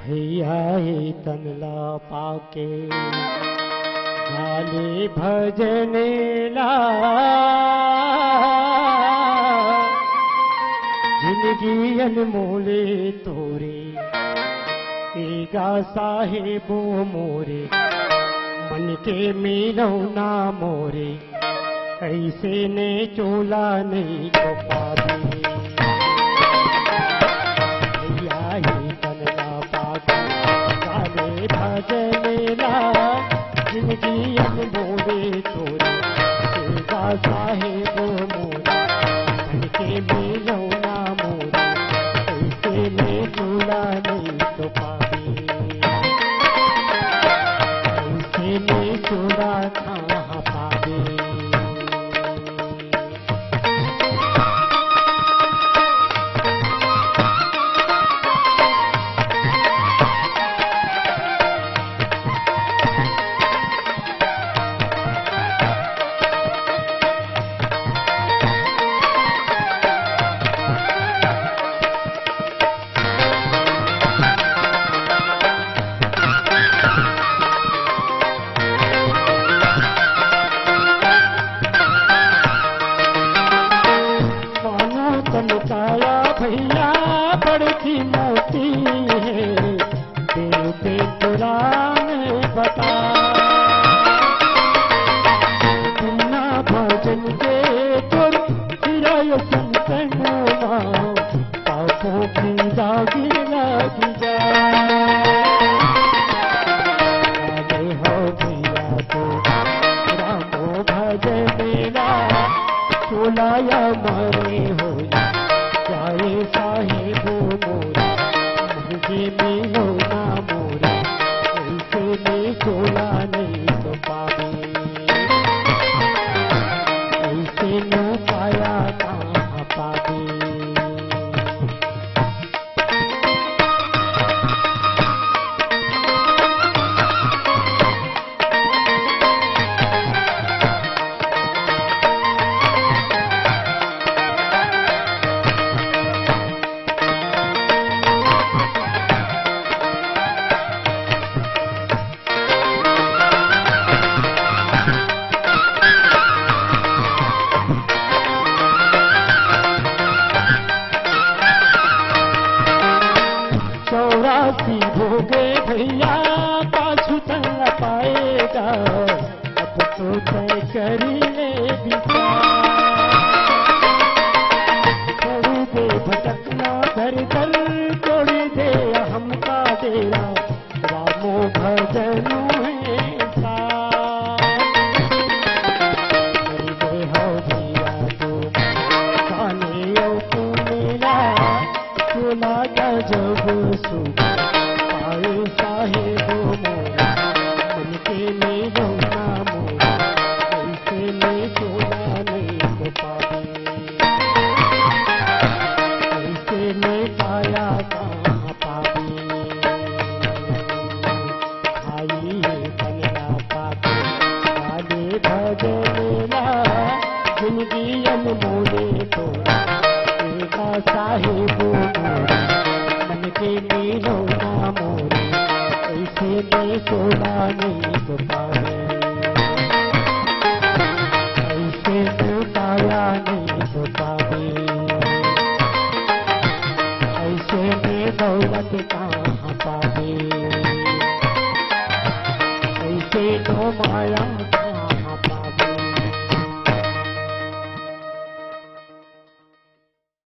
भैया ही तनला पाके गाले भजने ला जिंदगी अनमोले तोरे एगा साहेबो मोरे मन के मिलो ना मोरे ऐसे ने चोला नहीं को पावे भैया ही तनला पाके गाले भजने ला जिंदगी अनमोले तोरे एगा साहेबो मोरे मन के मिलो ना मोरे ऐसे ने चोला नहीं तो पावे ऐसे ने चोला कहाँ पावे। काया भैया बड़ी मोती है देव के पुराण बता बिना भजन के तुर चिराय संतन पापों की दागी लगी जाए हो भैया तो रामो भजनेला चोलाया मरे हो जाए साहेबो मोरे मुझे मिलो ना मोरे ऐसे में चोला नहीं तो पावे ऐसे न पाया कहाँ पावे। चौरासी भोगे भैया पाछू तन पाएगा अब तो तय करी ले छोड़ी दे भटकना घर घर छोड़ी दे हमका डेरा रामो भजनु है हो भैया तो गाने तू मेरा चोला जब पाए साहेबो मोरे मन के मिलो ना मोरे ऐसे में चोला नहीं तो पावे ऐसे में पाया कहाँ पावे। भाई तनला पाके गाले भजनेला जिंदगी अनमोले तोरा एगा साहेबो मोरे मन के मिलो ना मोरे ऐसे में चोला नहीं तो पावे ऐसे में पाया नहीं तो पावे ऐसे में दौलत कहाँ पावे ऐसे तो माया